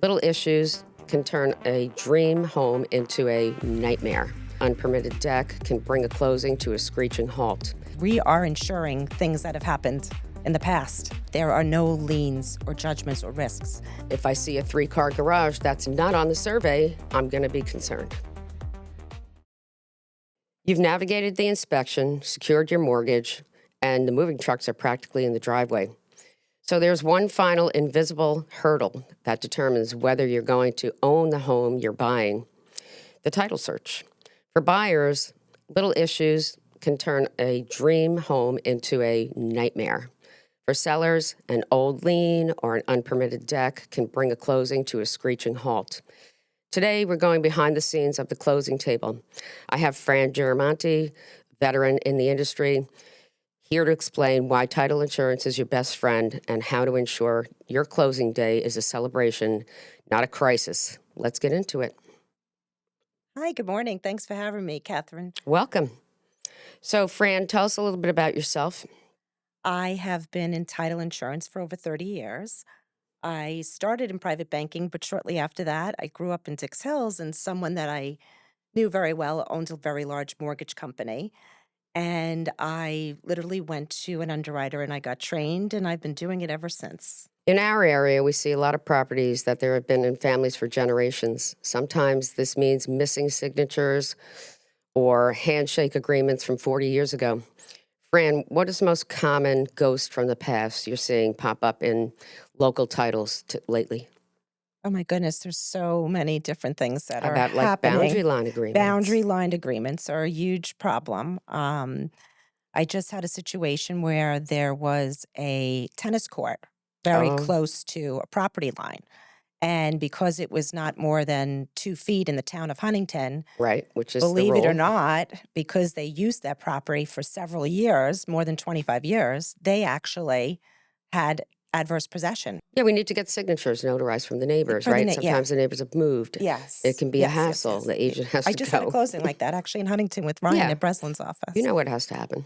Little issues can turn a dream home into a nightmare. Unpermitted deck can bring a closing to a screeching halt. We are insuring things that have happened in the past. There are no liens or judgments or risks. If I see a 3-car garage that's not on the survey, I'm going to be concerned. You've navigated the inspection, secured your mortgage, and the moving trucks are practically in the driveway. So there's one final invisible hurdle that determines whether you're going to own the home you're buying: the title search. For buyers, little issues can turn a dream home into a nightmare. For sellers, an old lien or an unpermitted deck can bring a closing to a screeching halt. Today, we're going behind the scenes of the closing table. I have Fran Girimonti, veteran in the industry, here to explain why title insurance is your best friend and how to ensure your closing day is a celebration, not a crisis. Let's get into it. Hi, good morning. Thanks for having me, Catherine. Welcome. So, Fran, tell us a little bit about yourself. I have been in title insurance for over 30 years. I started in private banking, but shortly after that, I grew up in Dix Hills, and someone that I knew very well owned a very large mortgage company. And I literally went to an underwriter and I got trained, and I've been doing it ever since. In our area, we see a lot of properties that there have been in families for generations. Sometimes this means missing signatures or handshake agreements from 40 years ago. Fran, what is the most common ghost from the past you're seeing pop up in local titles lately? Oh my goodness, there's so many different things that How are about like happening. boundary line agreements? Boundary line agreements are a huge problem. I just had a situation where there was a tennis court very Oh, close to a property line. And because it was not more than 2 feet in the town of Huntington, right, which is the believe it or rule. not, because they used that property for several years, more than 25 years, they actually had adverse possession. Yeah, we need to get signatures notarized from the neighbors, For the right? yeah. Sometimes the neighbors have moved. It Yes. can be a hassle. The agent has I to just had a go. closing like that actually in Huntington with Ryan Yeah, at Breslin's you office. know what has to happen.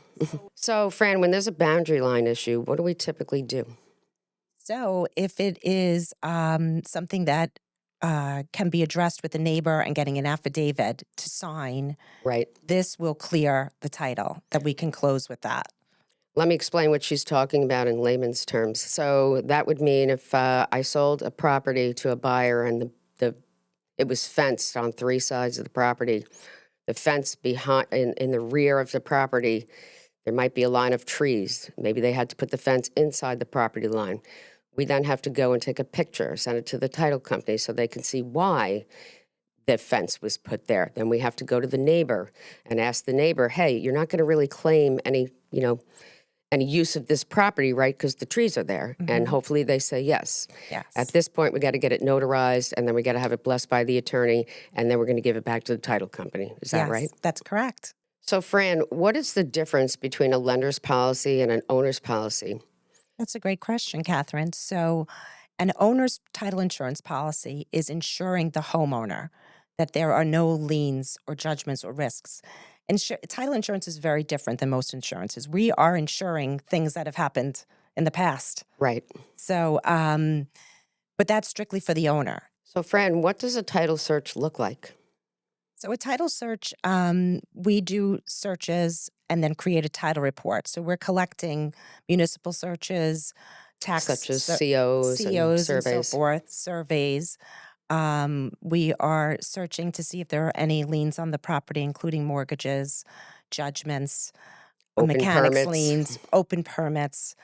So, Fran, when there's a boundary line issue, what do we typically do? So if it is something that can be addressed with the neighbor and getting an affidavit to sign, Right. this will clear the title that we can close with that. Let me explain what she's talking about in layman's terms. So that would mean if I sold a property to a buyer and it was fenced on 3 sides of the property, the fence behind in the rear of the property, there might be a line of trees. Maybe they had to put the fence inside the property line. We then have to go and take a picture, send it to the title company so they can see why the fence was put there. Then we have to go to the neighbor and ask the neighbor, hey, you're not going to really claim any use of this property, right? Because the trees are there. And hopefully they say yes. At Yes. this point, we got to get it notarized, and then we got to have it blessed by the attorney, and then we're going to give it back to the title company. Is that right? Yes, that's correct. So, Fran, what is the difference between a lender's policy and an owner's policy? That's a great question, Catherine. So, an owner's title insurance policy is insuring the homeowner that there are no liens or judgments or risks. Title insurance is very different than most insurances. We are insuring things that have happened in the past. Right. So, but that's strictly for the owner. So, Fran, what does a title search look like? So, a title search, we do searches and then create a title report. So, we're collecting municipal searches, tax Such as ser- COs and COs and so surveys. forth, surveys. We are searching to see if there are any liens on the property, including mortgages, judgments, Open mechanics permits. liens, open permits.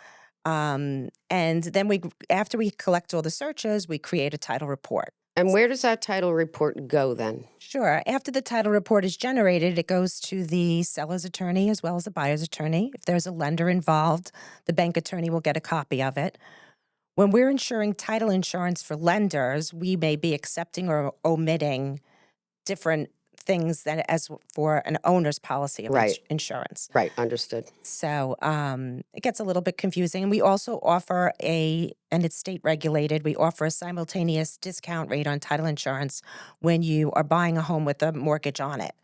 And then after we collect all the searches, we create a title report. And where does that title report go then? Sure. After the title report is generated, it goes to the seller's attorney as well as the buyer's attorney. If there's a lender involved, the bank attorney will get a copy of it. When we're insuring title insurance for lenders, we may be accepting or omitting different things than as for an owner's policy of Right. insurance. Right, understood. So it gets a little bit confusing. And we also offer and it's state regulated, we offer a simultaneous discount rate on title insurance when you are buying a home with a mortgage on it.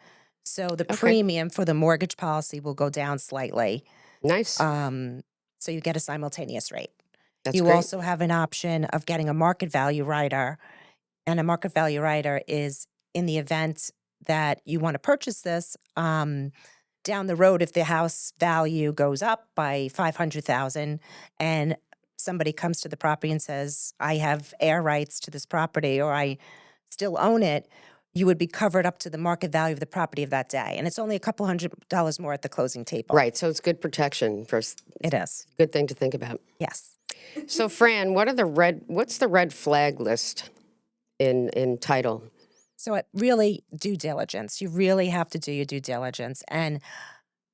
So the Okay. premium for the mortgage policy will go down slightly. Nice. So you get a simultaneous rate. That's You great. also have an option of getting a market value rider and a market value rider is in the event that you want to purchase this down the road, if the house value goes up by 500,000 and somebody comes to the property and says, I have air rights to this property or I still own it, you would be covered up to the market value of the property of that day. And it's only a couple $100 more at the closing table. Right. So it's good protection. It is. Good thing to think about. Yes. So, Fran, what's the red flag list in title? So it really due diligence. You really have to do your due diligence. And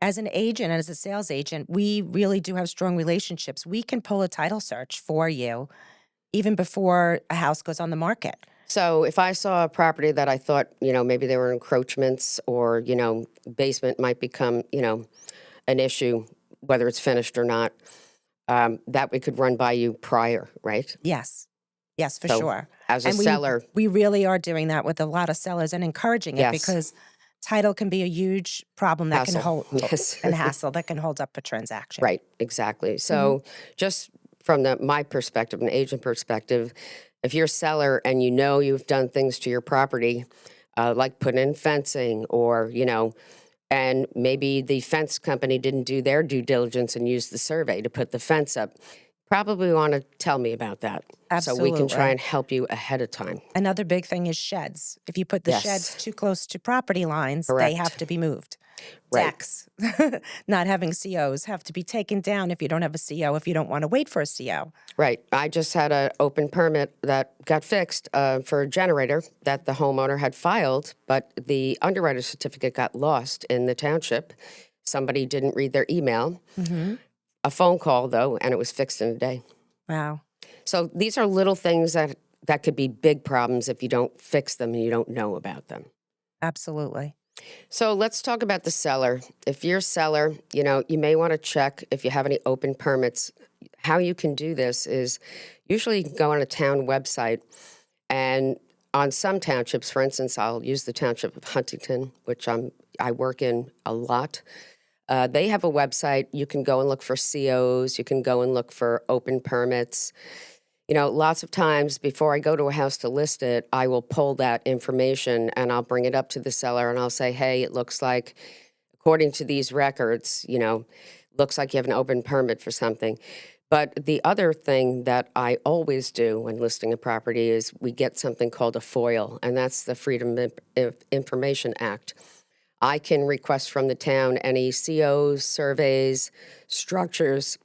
as an agent and as a sales agent, we really do have strong relationships. We can pull a title search for you even before a house goes on the market. So if I saw a property that I thought, maybe there were encroachments or, basement might become, an issue, whether it's finished or not, that we could run by you prior, right? Yes. Yes, for So, sure. As a And seller, we really are doing that with a lot of sellers and encouraging it yes, because title can be a huge problem that can hassle. hold Yes. and hassle that can hold up a transaction. Right, exactly. So just from my perspective, an agent perspective, if you're a seller and you've done things to your property, like put in fencing or, and maybe the fence company didn't do their due diligence and use the survey to put the fence up, probably want to tell me about that. So we can try Absolutely. and help you ahead of time. Another big thing is sheds. If you put the sheds Yes, too close to property lines, they have correct. to be moved. Right, Decks, not having COs, have to be taken down if you don't have a CO, if you don't want to wait for a CO. right. I just had an open permit that got fixed for a generator that the homeowner had filed, but the underwriter certificate got lost in the township. Somebody didn't read their email. Mm-hmm. A phone call, though, and it was fixed in a day. Wow. So these are little things that could be big problems if you don't fix them and you don't know about them. Absolutely. So let's talk about the seller. If you're a seller, you may want to check if you have any open permits. How you can do this is usually you can go on a town website, and on some townships, for instance, I'll use the township of Huntington, which I work in a lot. They have a website. You can go and look for COs. You can go and look for open permits. Lots of times before I go to a house to list it, I will pull that information and I'll bring it up to the seller and I'll say, hey, it looks like, according to these records, looks like you have an open permit for something. But the other thing that I always do when listing a property is we get something called a FOIL, and that's the Freedom of Information Act. I can request from the town any COs, surveys, structures,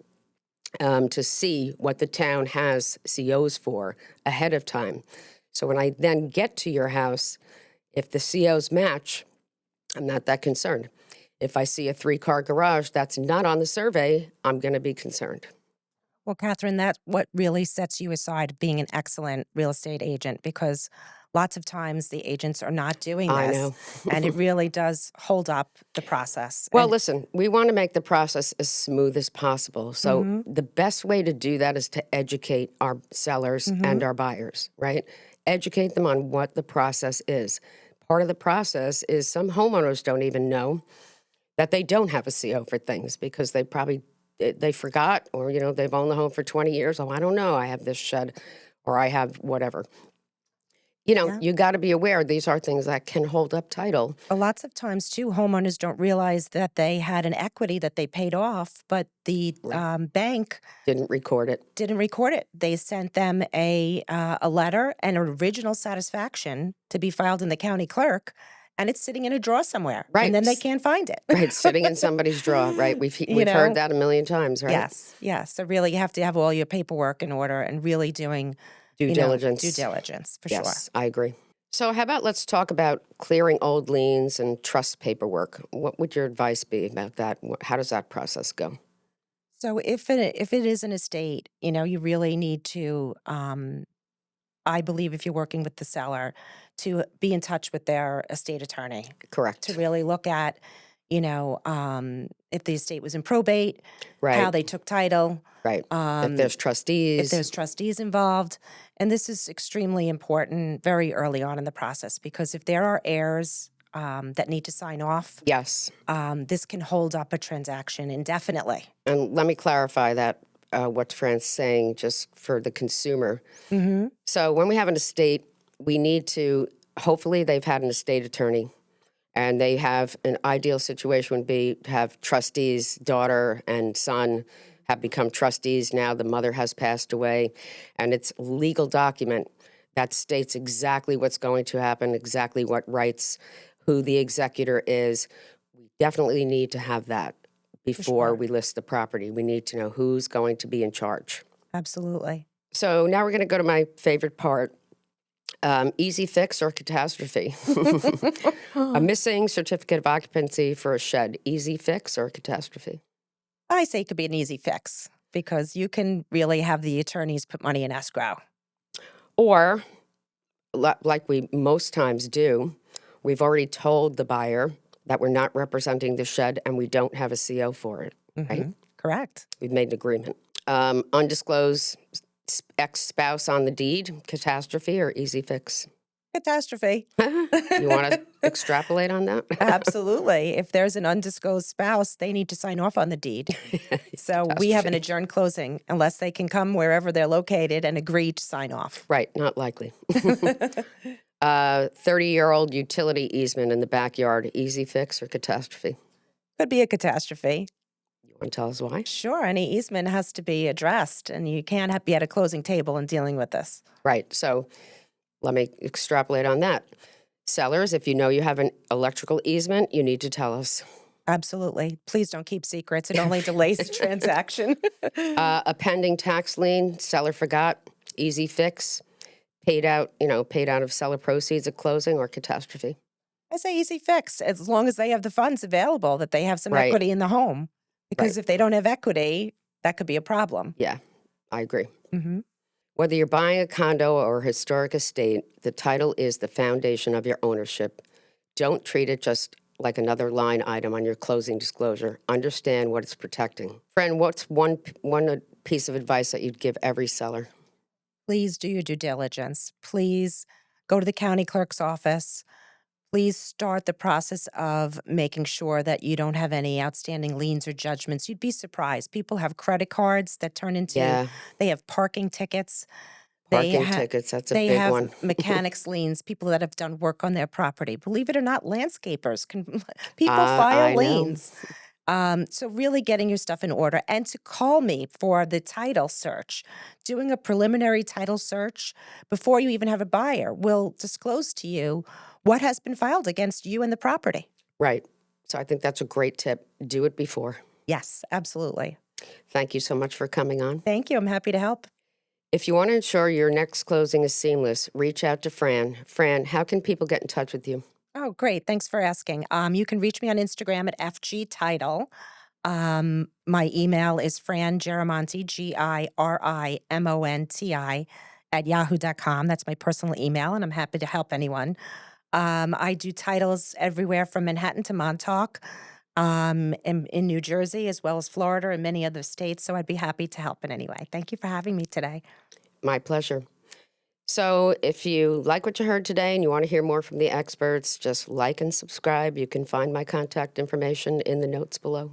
to see what the town has COs for ahead of time. So when I then get to your house, if the COs match, I'm not that concerned. If I see a 3-car garage that's not on the survey, I'm going to be concerned. Well, Catherine, that's what really sets you aside being an excellent real estate agent because lots of times the agents are not doing I this know. and it really does hold up the process. Well, And listen, we want to make the process as smooth as possible. So mm-hmm, the best way to do that is to educate our sellers mm-hmm, and our buyers, right? Educate them on what the process is. Part of the process is some homeowners don't even know that they don't have a CO for things because they forgot, or they've owned the home for 20 years. Oh, I don't know, I have this shed or I have whatever. yeah. You got to be aware these are things that can hold up title. Lots of times, too, homeowners don't realize that they had an equity that they paid off, but the Right. bank Didn't record it. didn't record it. They sent them a letter and an original satisfaction to be filed in the county clerk, and it's sitting in a drawer somewhere, and Right. then they can't find it. Right, sitting in somebody's drawer, right? We've You we've heard know? that a million times, right? Yes, yes. So really, you have to have all your paperwork in order and really doing, Due due diligence. diligence for sure. Yes, I agree. So how about let's talk about clearing old liens and trust paperwork. What would your advice be about that? How does that process go? So if it is an estate, you really need to. I believe if you're working with the seller, to be in touch with their estate attorney to Correct. really look at, if the estate was in probate, how Right, they took title, right. If um, there's if trustees, there's trustees involved. And this is extremely important very early on in the process because if there are heirs that need to sign off, yes. this can hold up a transaction indefinitely. And let me clarify that, what Fran's saying, just for the consumer. Mm-hmm. So when we have an estate we need to, hopefully they've had an estate attorney, and they have an ideal situation would be to have trustees, daughter and son have become trustees. Now the mother has passed away, and it's a legal document that states exactly what's going to happen, exactly what rights, who the executor is. We definitely need to have that before we list the property. We need to know who's going to be in charge. Absolutely. So now we're going to go to my favorite part. Easy fix or catastrophe? A missing certificate of occupancy for a shed. Easy fix or catastrophe? I say it could be an easy fix because you can really have the attorneys put money in escrow. Or, like we most times do, we've already told the buyer that we're not representing the shed and we don't have a CO for it, right? Correct. We've made an agreement. Undisclosed ex-spouse on the deed, catastrophe or easy fix? Catastrophe. You want to extrapolate on that? Absolutely. If there's an undisclosed spouse, they need to sign off on the deed. So we have an adjourned closing unless they can come wherever they're located and agree to sign off. Right, not likely. 30-year-old utility easement in the backyard, easy fix or catastrophe? Could be a catastrophe. You want to tell us why? Sure, any easement has to be addressed, and you can't be at a closing table and dealing with this. Right, so let me extrapolate on that. Sellers, if you know you have an electrical easement, you need to tell us. Absolutely. Please don't keep secrets. It only delays the transaction. A pending tax lien, seller forgot, easy fix, paid out of seller proceeds at closing or catastrophe? I say easy fix, as long as they have the funds available, that they have some Right. equity in the home. Because if they don't have equity, that could be a problem. Yeah, I agree. Mm-hmm. Whether you're buying a condo or a historic estate, the title is the foundation of your ownership. Don't treat it just like another line item on your closing disclosure. Understand what it's protecting. Friend, what's one piece of advice that you'd give every seller? Please do your due diligence. Please go to the county clerk's office. Please start the process of making sure that you don't have any outstanding liens or judgments. You'd be surprised. People have credit cards that turn into, they have parking tickets. Parking tickets, that's a They big have one. mechanics liens, people that have done work on their property. Believe it or not, landscapers can, people I file know. liens. So really getting your stuff in order and to call me for the title search. Doing a preliminary title search before you even have a buyer will disclose to you what has been filed against you and the property. Right. So I think that's a great tip. Do it before. Yes, absolutely. Thank you so much for coming on. Thank you. I'm happy to help. If you want to ensure your next closing is seamless, reach out to Fran. Fran, how can people get in touch with you? Oh, great. Thanks for asking. You can reach me on Instagram at FG Title. My email is Fran Girimonti, Girimonti, at yahoo.com. That's my personal email, and I'm happy to help anyone. I do titles everywhere from Manhattan to Montauk, in New Jersey, as well as Florida and many other states. So I'd be happy to help in any way. Thank you for having me today. My pleasure. So if you like what you heard today and you want to hear more from the experts, just like and subscribe. You can find my contact information in the notes below.